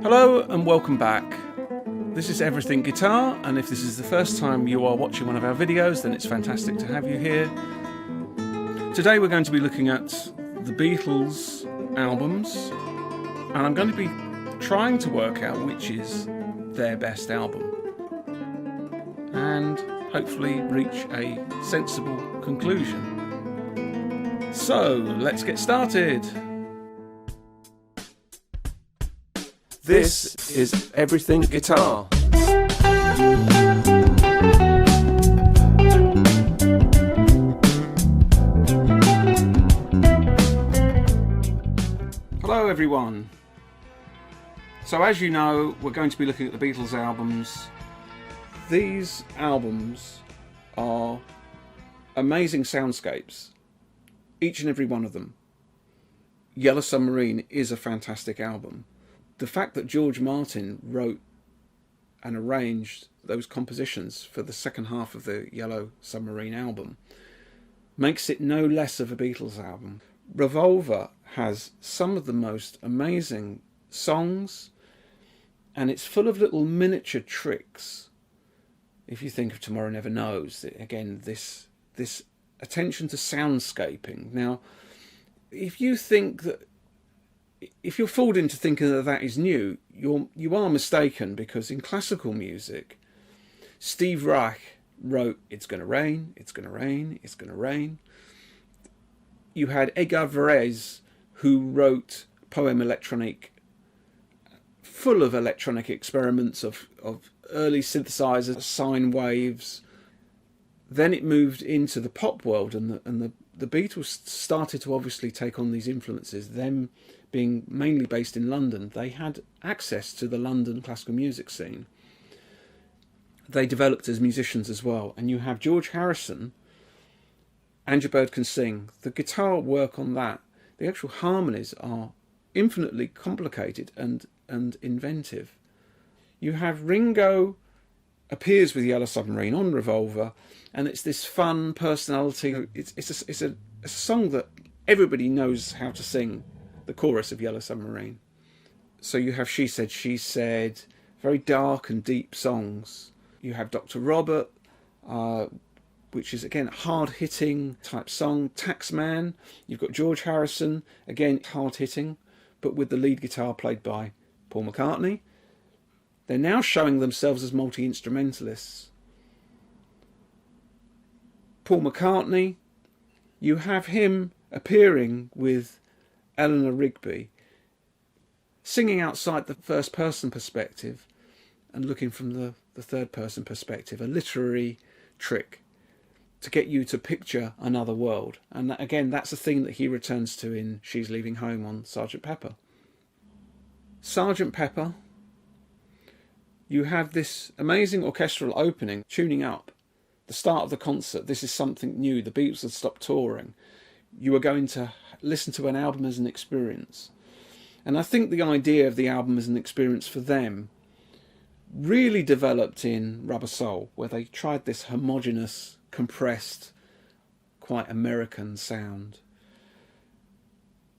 Hello and welcome back. This is Everything Guitar, and if this is the first time you are watching one of our videos, then it's fantastic to have you here. Today we're going to be looking at the Beatles albums, and I'm going to be trying to work out which is their best album and hopefully reach a sensible conclusion. So let's get started. This is Everything Guitar. Hello everyone. So as you know, we're going to be looking at the Beatles albums. These albums are amazing soundscapes, each and every one of them. Yellow Submarine is a fantastic album. The fact that George Martin wrote and arranged those compositions for the second half of the Yellow Submarine album makes it no less of a Beatles album. Revolver has some of the most amazing songs, and it's full of little miniature tricks. If you think of Tomorrow Never Knows, again, this attention to soundscaping. Now, if you're fooled into thinking that that is new, you are mistaken, because in classical music, Steve Reich wrote "It's Gonna Rain, It's Gonna Rain, It's Gonna Rain." You had Edgar Varese, who wrote Poème électronique, full of electronic experiments of early synthesizers, sine waves. Then it moved into the pop world, and the Beatles started to obviously take on these influences. Them being mainly based in London, they had access to the London classical music scene. They developed as musicians as well. And you have George Harrison, And Your Bird Can Sing. The guitar work on that, the actual harmonies are infinitely complicated and inventive. You have Ringo appears with Yellow Submarine on Revolver, and it's this fun personality. It's a song that everybody knows how to sing, the chorus of Yellow Submarine. So you have She Said, She Said, very dark and deep songs. You have Dr. Robert, which is again hard-hitting type song. Taxman. You've got George Harrison, again hard-hitting, but with the lead guitar played by Paul McCartney. They're now showing themselves as multi-instrumentalists. Paul McCartney, you have him appearing with Eleanor Rigby, singing outside the first-person perspective and looking from the third-person perspective, a literary trick to get you to picture another world. And that, again, that's a thing that he returns to in She's Leaving Home on Sgt. Pepper. Sgt. Pepper, you have this amazing orchestral opening, tuning up, the start of the concert. This is something new. The Beatles had stopped touring. You are going to listen to an album as an experience. And I think the idea of the album as an experience for them really developed in Rubber Soul, where they tried this homogeneous, compressed, quite American sound.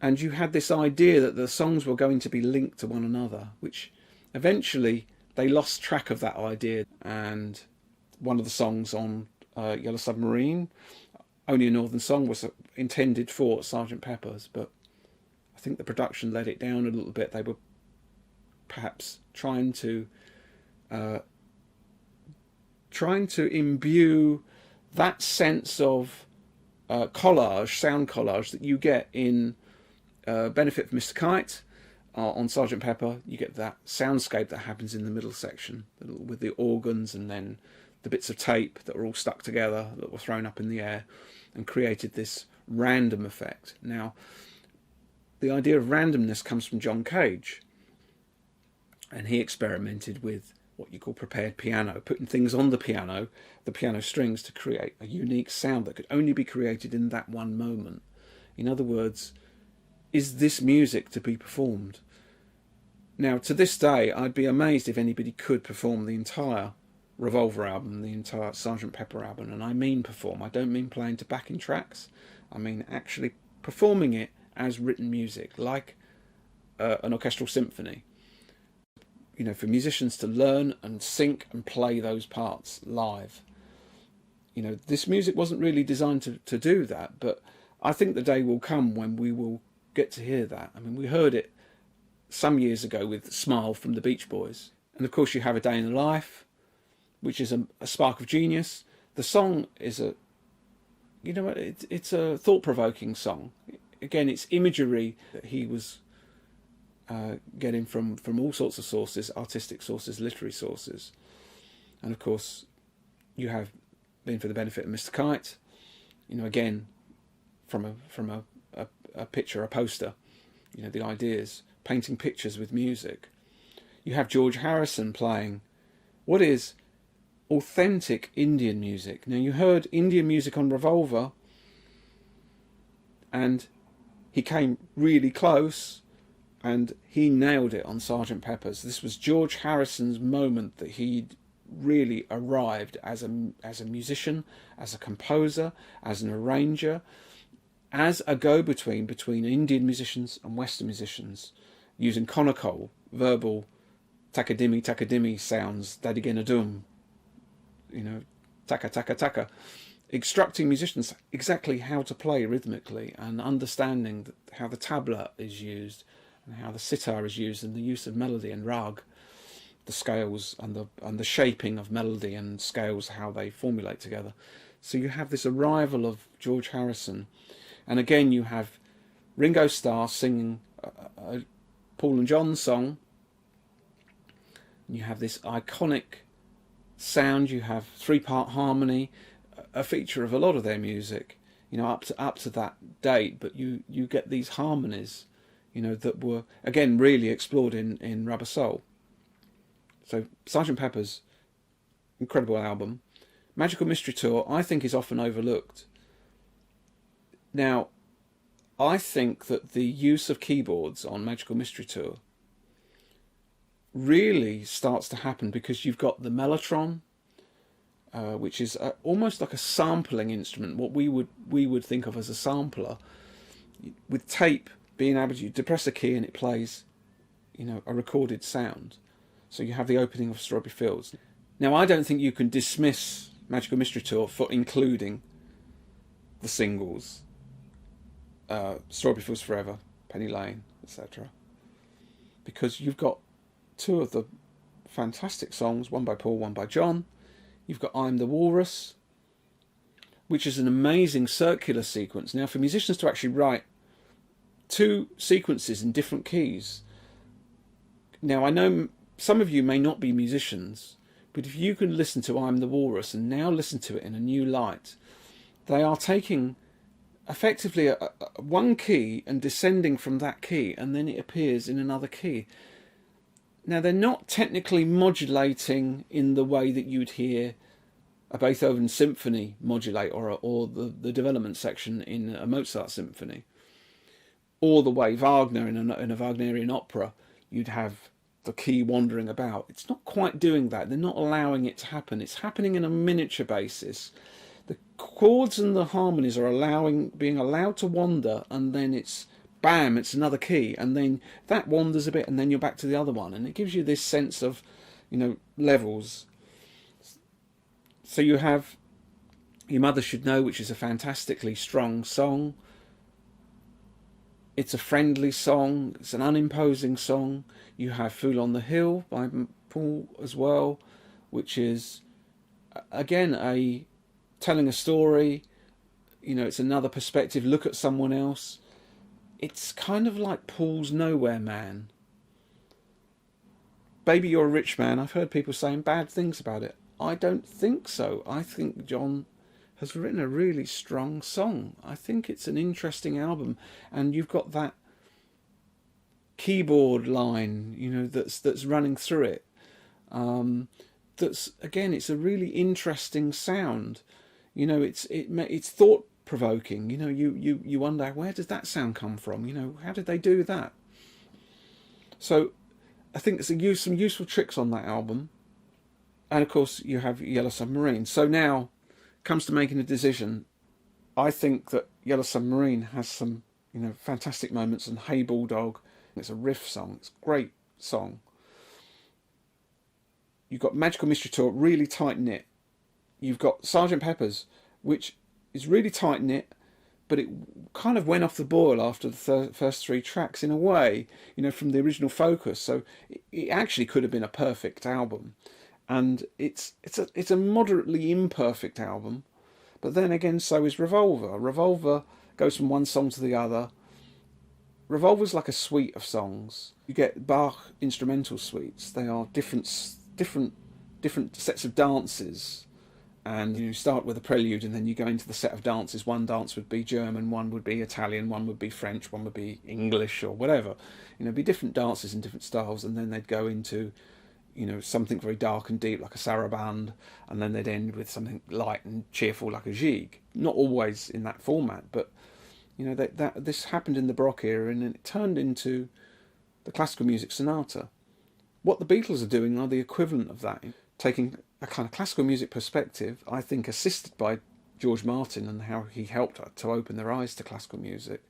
And you had this idea that the songs were going to be linked to one another, which eventually they lost track of that idea. And one of the songs on Yellow Submarine, Only a Northern Song, was intended for Sgt. Pepper's, but I think the production let it down a little bit. They were perhaps trying to imbue that sense of collage, sound collage, that you get in Benefit for Mr. Kite on Sgt. Pepper. You get that soundscape that happens in the middle section with the organs and then the bits of tape that are all stuck together that were thrown up in the air and created this random effect. Now, the idea of randomness comes from John Cage, and he experimented with what you call prepared piano, putting things on the piano strings, to create a unique sound that could only be created in that one moment. In other words, is this music to be performed? Now, to this day, I'd be amazed if anybody could perform the entire Revolver album, the entire Sgt. Pepper album, and I mean perform. I don't mean playing to backing tracks. I mean actually performing it as written music, like an orchestral symphony. you know, for musicians to learn and sync and play those parts live. You know, this music wasn't really designed to do that, but I think the day will come when we will get to hear that. I mean, we heard it some years ago with Smile from the Beach Boys. And of course you have A Day in the Life, which is a spark of genius. The song is a, you know, it's a thought-provoking song. Again, it's imagery that he was getting from all sorts of sources, artistic sources, literary sources. And of course, you have Been for the Benefit of Mr. Kite, you know, again, from a picture, a poster, you know, the ideas, painting pictures with music. You have George Harrison playing what is authentic Indian music. Now, you heard Indian music on Revolver, and he came really close, and he nailed it on Sgt. Pepper's. This was George Harrison's moment that he'd really arrived as a musician, as a composer, as an arranger, as a go-between between Indian musicians and Western musicians, using conical, verbal, takadimi sounds, dadiginadum, you know, taka, instructing musicians exactly how to play rhythmically, and understanding how the tabla is used and how the sitar is used, and the use of melody and rag, the scales and the shaping of melody and scales, how they formulate together. So you have this arrival of George Harrison, and again you have Ringo Starr singing a Paul and John song. You have this iconic sound. You have three-part harmony, a feature of a lot of their music, you know, up to that date. But you get these harmonies, you know, that were again really explored in Rubber Soul. So Sgt. Pepper's, incredible album. Magical Mystery Tour, I think, is often overlooked. Now, I think that the use of keyboards on Magical Mystery Tour really starts to happen because you've got the mellotron, which is almost like a sampling instrument, what we would think of as a sampler, with tape being able to depress a key and it plays, you know, a recorded sound. So you have the opening of Strawberry Fields. Now, I don't think you can dismiss Magical Mystery Tour for including the singles, Strawberry Fields Forever, Penny Lane, etc. Because you've got two of the fantastic songs, one by Paul, one by John. You've got I'm the Walrus, which is an amazing circular sequence. Now, for musicians to actually write two sequences in different keys. Now, I know some of you may not be musicians, but if you can listen to I'm the Walrus and now listen to it in a new light, they are taking effectively one key and descending from that key, and then it appears in another key. Now, they're not technically modulating in the way that you'd hear a Beethoven symphony modulate, or the development section in a Mozart symphony, or the way Wagner in a Wagnerian opera, you'd have the key wandering about. It's not quite doing that. They're not allowing it to happen. It's happening in a miniature basis. The chords and the harmonies are being allowed to wander, and then it's bam, it's another key, and then that wanders a bit, and then you're back to the other one, and it gives you this sense of, you know, levels. So you have Your Mother Should Know, which is a fantastically strong song. It's a friendly song. It's an unimposing song. You have Fool on the Hill by Paul as well, which is, again, telling a story. You know, it's another perspective, look at someone else. It's kind of like Paul's Nowhere Man. Baby, You're a Rich Man. I've heard people saying bad things about it. I don't think so. I think John has written a really strong song. I think it's an interesting album, and you've got that keyboard line, you know, that's running through it. That's, again, it's a really interesting sound. You know, it's thought provoking. You know, you wonder, where does that sound come from? You know, how did they do that? So I think there's some useful tricks on that album. And of course you have Yellow Submarine. So now comes to making a decision. I think that Yellow Submarine has some, you know, fantastic moments, and Hey Bulldog, it's a riff song, it's a great song. You've got Magical Mystery Tour, really tight knit. You've got Sgt. Pepper's, which is really tight knit, but it kind of went off the boil after the first 3 tracks in a way, you know, from the original focus. So it actually could have been a perfect album, and it's a moderately imperfect album. But then again, so is Revolver. Revolver goes from one song to the other. Revolver's like a suite of songs. You get Bach instrumental suites. They are different sets of dances. And you start with a prelude and then you go into the set of dances. One dance would be German, one would be Italian, one would be French, one would be English or whatever. You know, it'd be different dances in different styles, and then they'd go into, you know, something very dark and deep like a sarabande, and then they'd end with something light and cheerful like a gigue. Not always in that format, but you know, this happened in the Baroque era, and it turned into the classical music sonata. What the Beatles are doing are the equivalent of that, taking a kind of classical music perspective, I think assisted by George Martin and how he helped to open their eyes to classical music.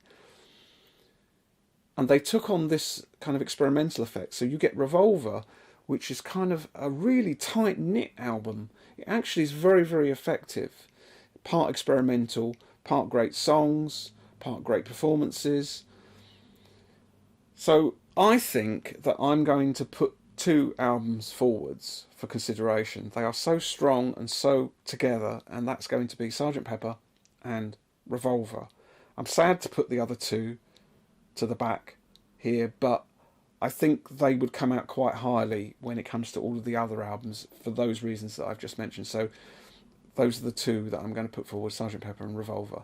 And they took on this kind of experimental effect. So you get Revolver, which is kind of a really tight-knit album. It actually is very, very effective. Part experimental, part great songs, part great performances. So I think that I'm going to put 2 albums forwards for consideration. They are so strong and so together, and that's going to be Sgt. Pepper and Revolver. I'm sad to put the other 2 to the back here, but I think they would come out quite highly when it comes to all of the other albums for those reasons that I've just mentioned. So those are the 2 that I'm going to put forward, Sgt. Pepper and Revolver.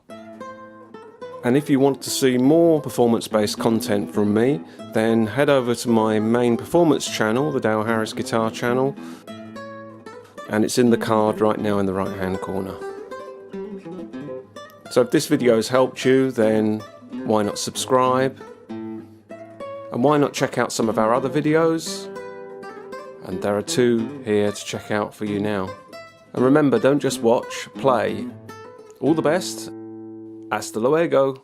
And if you want to see more performance-based content from me, then head over to my main performance channel, the Dale Harris Guitar channel, and it's in the card right now in the right-hand corner. So if this video has helped you, then why not subscribe? And why not check out some of our other videos? And there are 2 here to check out for you now. And remember, don't just watch, play. All the best. Hasta luego.